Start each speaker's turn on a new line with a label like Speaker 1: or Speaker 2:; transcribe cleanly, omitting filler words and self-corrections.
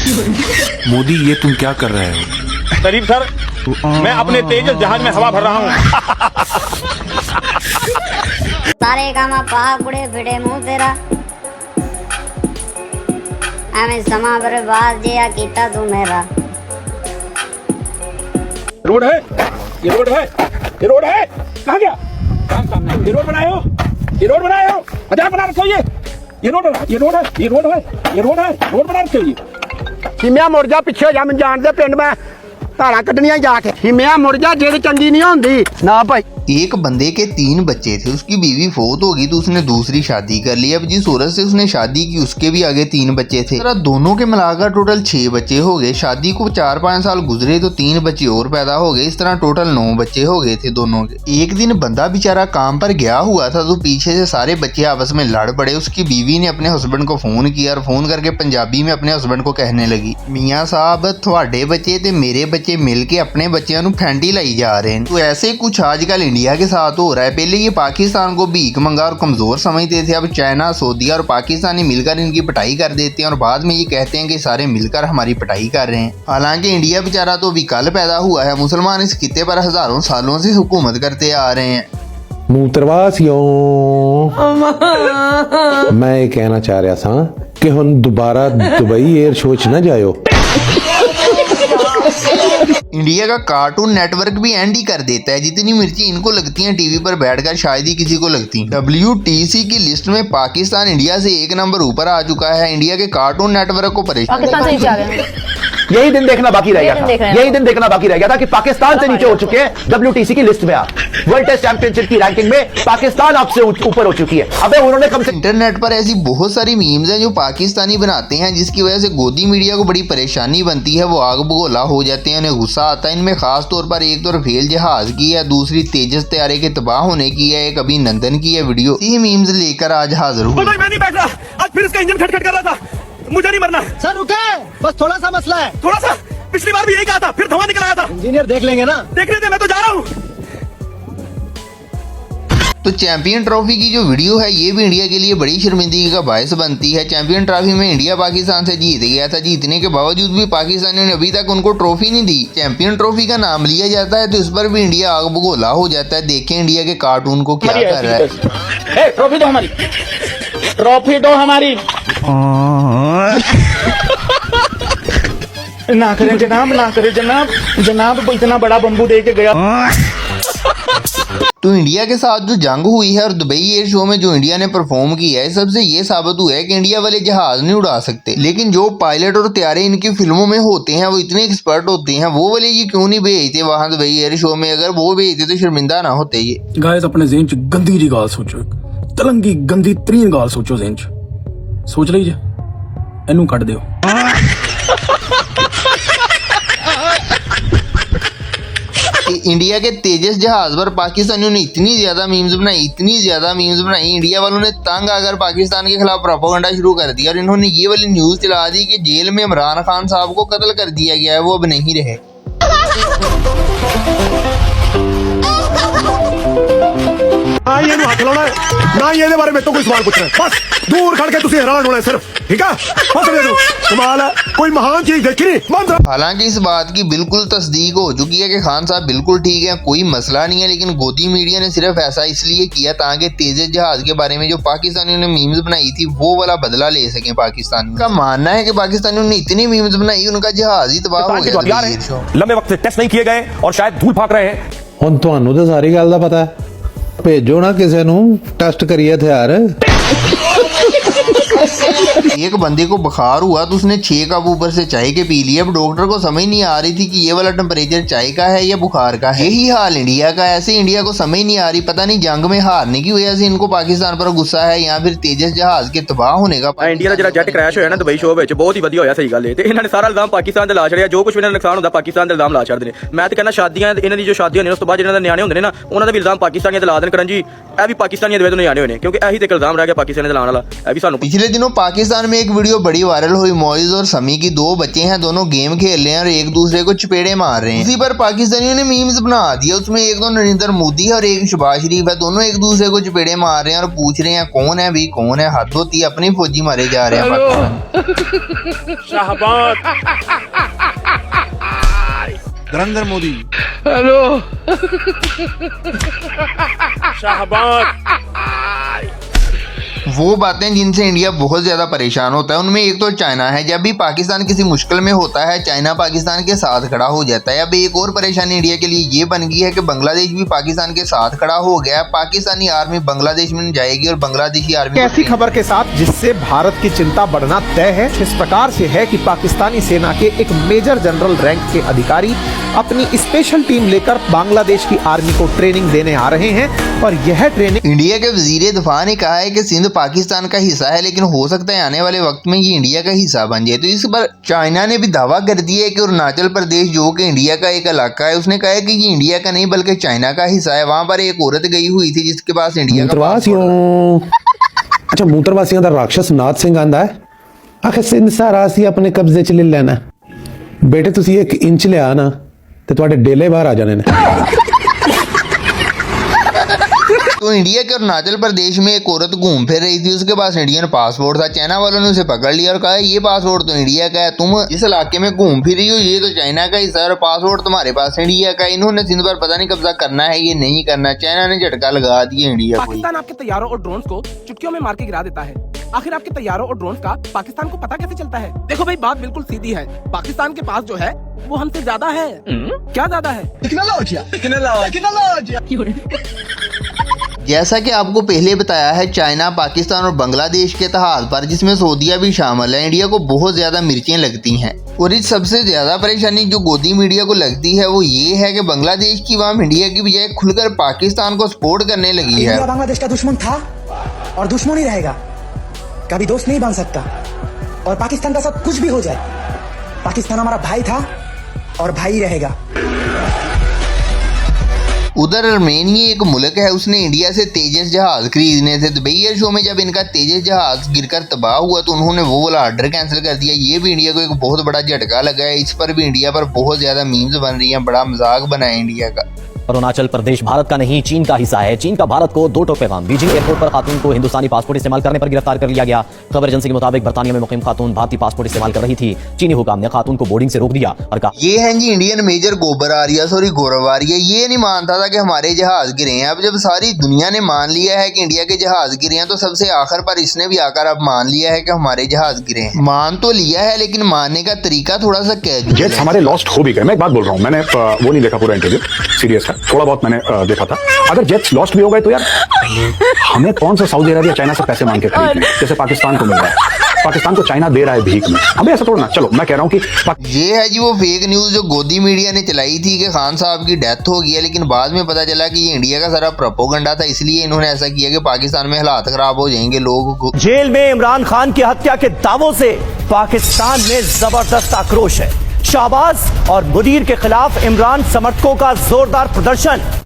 Speaker 1: मोदी ये तुम क्या कर रहे हो?
Speaker 2: शरीफ सर, मैं अपने तेजस जहाज में हवा भर रहा हूँ।
Speaker 3: सारे कामा पा कुड़े फिटे मुंह तेरा एवें समा बर्बाद जिया कीता तू मेरा।
Speaker 2: रोड है, ये रोड है, ये रोड है। कहाँ गया? ये रोड बनाए हो, ये रोड बनाए हो, मजाक बना रखे हो ये रोड है, ये रोड है, ये रोड है, ये रोड है, रोड बना रखे हो ये।
Speaker 4: हिम्या मुड़ जा पिछे जा, मैं जान दे पिंड में धारा कटनिया जाके। हिम्या मुड़ जा, जेड़ चंगी नहीं होंदी ना भाई।
Speaker 5: एक बंदे के 3 बच्चे थे, उसकी बीवी फोत हो गई तो उसने दूसरी शादी कर ली। अब जिस औरत से उसने शादी की उसके भी आगे 3 बच्चे थे। दोनों के मिलाकर टोटल 6 बच्चे हो गए। शादी को 4-5 साल गुजरे तो 3 बच्चे और पैदा हो गए। इस तरह टोटल 9 बच्चे हो गए थे दोनों के। एक दिन बंदा बेचारा काम पर गया हुआ था तो पीछे से सारे बच्चे आपस में लड़ पड़े। उसकी बीवी ने अपने हस्बैंड को फोन किया और फोन करके पंजाबी में अपने हस्बैंड को कहने लगी, मियाँ साहब थोड़े बच्चे ते मेरे बच्चे मिलके अपने बच्चों को फैंटी लाई जा रहे हैं। तो ऐसे कुछ आजकल इंडिया के साथ हो रहा है। पहले ये पाकिस्तान को भीख मंगा और कमजोर समझते थे, अब चाइना, सऊदी और पाकिस्तानी मिलकर इनकी पिटाई कर देते हैं और बाद में ये कहते हैं कि सारे मिलकर हमारी पिटाई कर रहे हैं। हालांकि इंडिया बेचारा तो अभी कल पैदा हुआ है। मुसलमान इस खित्ते पर हजारों सालों से हुकूमत करते आ रहे हैं।
Speaker 6: मूत्रवासियों, मैं ये कहना चाह रहा था कि हम दोबारा दुबई एयर शो च न जायो।
Speaker 5: इंडिया का कार्टून नेटवर्क भी एंड ही कर देता है। जितनी मिर्ची इनको लगती हैं टीवी पर बैठकर शायद ही किसी को लगती। WTC की लिस्ट में पाकिस्तान इंडिया से 1 नंबर ऊपर आ चुका है। इंडिया के कार्टून नेटवर्क को परेशान
Speaker 4: यही दिन देखना बाकी रह गया था, यही दिन देखना बाकी रह गया था कि पाकिस्तान से नीचे हो चुके हैं WTC की लिस्ट में। आप वर्ल्ड टेस्ट चैंपियनशिप की रैंकिंग में पाकिस्तान आपसे ऊपर हो चुकी है। अबे उन्होंने कम से
Speaker 5: इंटरनेट पर ऐसी बहुत सारी मीम्स हैं जो पाकिस्तानी बनाते हैं, जिसकी वजह से गोदी मीडिया को बड़ी परेशानी बनती है। वो आग बगोला हो जाते हैं, उन्हें गुस्सा आता है। इनमें खास तौर पर एक तो रफेल जहाज की है, दूसरी तेजस तैयारे के तबाह होने की है, एक अभी नंदन की है वीडियो। यही मीम्स लेकर आज हाजिर हुए।
Speaker 2: मैं नहीं बैठ रहा, आज फिर इसका इंजन खटखट कर रहा था। मुझे नहीं मरना
Speaker 4: सर, रुके, बस थोड़ा सा मसला है,
Speaker 2: थोड़ा सा। पिछली बार भी यही कहा था, फिर धुआं निकल आया था।
Speaker 4: इंजीनियर देख लेंगे ना,
Speaker 2: देखने दे, मैं तो जा रहा हूँ।
Speaker 5: तो चैंपियन ट्रॉफी की जो वीडियो है ये भी इंडिया के लिए बड़ी शर्मिंदगी का बायस बनती है। चैंपियन ट्रॉफी में इंडिया पाकिस्तान से जीत गया था। जीतने के बावजूद भी पाकिस्तानियों ने अभी तक उनको ट्रॉफी नहीं दी। चैंपियन ट्रॉफी का नाम लिया जाता है तो इस पर भी इंडिया आग बगोला हो जाता है। देखें इंडिया के कार्टून को क्या कर रहा है।
Speaker 2: ट्रॉफी दो हमारी, ट्रॉफी दो हमारी। ना करें जनाब, ना करें जनाब, जनाब इतना बड़ा बम्बू दे के गया।
Speaker 5: तो इंडिया के साथ जो जंग हुई है और दुबई एयर शो में जो इंडिया ने परफॉर्म किया है, सबसे ये साबित हुआ है कि इंडिया वाले जहाज नहीं उड़ा सकते। लेकिन जो पायलट और तैयारे इनकी फिल्मों में होते हैं वो इतने एक्सपर्ट होते हैं, वो वाले ये क्यों नहीं भेजते वहां दुबई एयर शो में? अगर वो भेजते तो शर्मिंदा ना होते ये।
Speaker 7: गाइस अपने ज़हन च गंदी जी गाल सोचो, तलंगी गंदी तरीन गाल सोचो, ज़हन च सोच लीजिए, इनू कट दियो।
Speaker 5: इंडिया के तेजस जहाज पर पाकिस्तानियों ने इतनी ज्यादा मीम्स बनाई, इंडिया वालों ने तंग आकर पाकिस्तान के खिलाफ प्रोपेगेंडा शुरू कर दिया और इन्होंने ये वाली न्यूज चला दी कि जेल में इमरान खान साहब को कत्ल कर दिया गया है, वो अब नहीं रहे।
Speaker 4: ना ये हाथ लाना है, ना ये बारे में तो कोई सवाल पूछना है, बस दूर खड़ के तुझे हैरान होना है सिर्फ, ठीक है? बस कमाल है, कोई महान चीज देखी नहीं।
Speaker 5: हालांकि इस बात की बिल्कुल तस्दीक हो चुकी है कि खान साहब बिल्कुल ठीक है, कोई मसला नहीं है। लेकिन गोदी मीडिया ने सिर्फ ऐसा इसलिए किया ताकि तेजस जहाज के बारे में जो पाकिस्तानियों ने मीम्स बनाई थी वो वाला बदला ले सके पाकिस्तानी। का मानना है कि पाकिस्तानियों ने इतनी मीम्स बनाई उनका जहाज ही तबाह हो गया।
Speaker 2: लंबे वक्त से टेस्ट नहीं किए गए और शायद धूल फाक रहे हैं।
Speaker 6: ਹੁਣ ਤੁਹਾਨੂੰ ਤਾਂ ਸਾਰੀ ਗੱਲ ਦਾ ਪਤਾ ਹੈ, भेजो ना किसी ਨੂੰ टेस्ट करिए हथियार।
Speaker 5: एक बंदे को बुखार हुआ तो उसने 6 कप ऊपर से चाय के पी लिया। अब डॉक्टर को समझ नहीं आ रही थी कि ये वाला टेम्परेचर चाय का है या बुखार का है। यही हाल इंडिया का। ऐसे इंडिया को समझ नहीं आ रही, पता नहीं जंग में हारने की वजह से इनको पाकिस्तान पर गुस्सा है या फिर तेजस जहाज के तबाह होने का।
Speaker 8: इंडिया का जेट क्रैश होया ना दुबई शो में, बहुत ही वधिया होया, सही गल है। इन्होंने सारा इल्जाम पाकिस्तान से ला छड़िया, जो कुछ भी नुकसान होता पाकिस्तान के इल्जाम ला छड़ते हैं। मैं तो कहना शादियां इन्हों की जो शादियां उस तो बाद जिन्होंने न्याणे होंगे ना उन्होंने भी इल्जाम पाकिस्तानियों से ला देन करन जी। यह भी पाकिस्तानियों के न्याणे होने क्योंकि यही तो इल्जाम रह गया पाकिस्तान से लाने वाला। यह भी सानू
Speaker 5: पिछले पिछले दिनों पाकिस्तान में एक वीडियो बड़ी वायरल हुई। मोइज और समी की दो बच्चे हैं, दोनों गेम खेल रहे हैं और एक दूसरे को चपेड़े मार रहे हैं। उसी पर पाकिस्तानियों ने मीम्स बना दिया। उसमें एक तो नरेंद्र मोदी है और एक शहबाज शरीफ है। दोनों एक दूसरे को चपेड़े मार रहे हैं और पूछ रहे हैं कौन है भाई, कौन है। हद होती है, अपनी फौजी मारे जा रहे हैं पाकिस्तान।
Speaker 2: शहबाज,
Speaker 1: नरेंद्र मोदी,
Speaker 2: हेलो शहबाज।
Speaker 5: वो बातें जिनसे इंडिया बहुत ज्यादा परेशान होता है उनमें एक तो चाइना है। जब भी पाकिस्तान किसी मुश्किल में होता है चाइना पाकिस्तान के साथ खड़ा हो जाता है। अब एक और परेशानी इंडिया के लिए ये बन गई है कि बांग्लादेश भी पाकिस्तान के साथ खड़ा हो गया है। पाकिस्तानी आर्मी बांग्लादेश में जाएगी और बांग्लादेशी आर्मी
Speaker 9: ऐसी खबर के साथ जिससे भारत की चिंता बढ़ना तय है। इस प्रकार से है कि पाकिस्तानी सेना के एक मेजर जनरल रैंक के अधिकारी अपनी स्पेशल टीम लेकर बांग्लादेश की आर्मी को ट्रेनिंग देने आ रहे हैं और यह ट्रेनिंग
Speaker 5: इंडिया के वजीर दिफा ने कहा है कि सिंध पाकिस्तान का हिस्सा है, लेकिन हो सकता है आने वाले वक्त में ये इंडिया का हिस्सा बन जाए। तो इस पर चाइना ने भी दावा कर दिया है कि अरुणाचल प्रदेश जो कि इंडिया का एक इलाका है, उसने कहा है कि ये इंडिया का नहीं बल्कि चाइना का हिस्सा है। वहां पर एक औरत गई हुई थी जिसके पास इंडिया का
Speaker 6: अच्छा मूत्रवासियों का राक्षस नाथ सिंह आंदा है आखिर सिंध सारा असी अपने कब्जे च ले लेना बेटे, तुसी 1 इंच लिया ना ते तुहाडे डेले बाहर आ जाने ने।
Speaker 5: तो इंडिया के अरुणाचल प्रदेश में एक औरत घूम फिर रही थी, उसके पास इंडियन पासपोर्ट था। चाइना वालों ने उसे पकड़ लिया और कहा ये पासपोर्ट तो इंडिया का है, तुम इस इलाके में घूम फिर रही हो, ये तो चाइना का हिस्सा है और पासपोर्ट तुम्हारे पास इंडिया का। इन्होंने सिंध पर पता नहीं कब्जा करना है ये नहीं करना। चाइना ने झटका लगा दिया इंडिया को।
Speaker 9: पाकिस्तान आपके तैयारों और ड्रोन्स को चुटकियों में मार के गिरा देता है। आखिर आपके तैयारों और ड्रोन्स का पाकिस्तान को पता कैसे चलता है? देखो भाई, बात बिल्कुल सीधी है। पाकिस्तान के पास जो है वो हमसे ज्यादा है। क्या ज्यादा है?
Speaker 5: जैसा कि आपको पहले बताया है, चाइना, पाकिस्तान और बांग्लादेश के इत्तेहाद पर, जिसमें सऊदीया भी शामिल है, इंडिया को बहुत ज्यादा मिर्चें लगती हैं। और इस सबसे ज्यादा परेशानी जो गोदी मीडिया को लगती है वो ये है कि बांग्लादेश की आवाम इंडिया की बजाय खुलकर पाकिस्तान को सपोर्ट करने लगी है।
Speaker 10: इंडिया बांग्लादेश का दुश्मन था और दुश्मन ही रहेगा, कभी दोस्त नहीं बन सकता। और पाकिस्तान का सब कुछ भी हो जाए, पाकिस्तान हमारा भाई था और भाई रहेगा।
Speaker 5: उधर आर्मेनिया एक मुल्क है, उसने इंडिया से तेजस जहाज खरीदने थे। दुबई एयर शो में जब इनका तेजस जहाज गिरकर तबाह हुआ तो उन्होंने वो वाला ऑर्डर कैंसिल कर दिया। ये भी इंडिया को एक बहुत बड़ा झटका लगा है। इस पर भी इंडिया पर बहुत ज्यादा मीम्स बन रही हैं, बड़ा मजाक बना है इंडिया का।
Speaker 11: अरुणाचल प्रदेश भारत का नहीं चीन का हिस्सा है। चीन का भारत को 2 टोक पैगाम। बीजिंग एयरपोर्ट पर खातून को हिंदुस्तानी पासपोर्ट इस्तेमाल करने पर गिरफ्तार कर लिया गया। खबर एजेंसी के मुताबिक बर्तानिया में मुकीम खातून भारतीय पासपोर्ट इस्तेमाल कर रही थी। चीनी हुकाम ने खातून को बोर्डिंग से रोक दिया और कहा
Speaker 5: ये हैं जी इंडियन मेजर गौरव आर्या। ये नहीं मानता था कि हमारे जहाज गिरे हैं। अब जब सारी दुनिया ने मान लिया है कि इंडिया के जहाज गिरे हैं तो सबसे आखिर पर इसने भी आकर अब मान लिया है कि हमारे जहाज गिरे हैं। मान तो लिया है लेकिन मानने का तरीका थोड़ा सा
Speaker 12: जेट्स हमारे लॉस्ट हो भी गए। मैं एक बात बोल रहा हूँ, मैंने वो नहीं देखा पूरा इंटरव्यू, सीरियस है, थोड़ा बहुत मैंने देखा था। अगर जेट्स लॉस्ट भी हो गए तो यार हमें कौन सा सऊदी अरबिया चाइना से पैसे मांग के खरीदने, जैसे पाकिस्तान को मिल रहा है। पाकिस्तान को चाइना दे रहा है भीख में, हमें ऐसा थोड़ा ना। चलो मैं कह रहा हूँ कि
Speaker 5: ये है जी वो फेक न्यूज जो गोदी मीडिया ने चलाई थी कि खान साहब की डेथ हो गई है, लेकिन बाद में पता चला कि ये इंडिया का सारा प्रोपोगंडा था। इसलिए इन्होंने ऐसा किया कि पाकिस्तान में हालात खराब हो जाएंगे लोगों को।
Speaker 11: जेल में इमरान खान की हत्या के दावों से पाकिस्तान में जबरदस्त आक्रोश है। शहबाज और मुनीर के खिलाफ इमरान समर्थकों का जोरदार प्रदर्शन।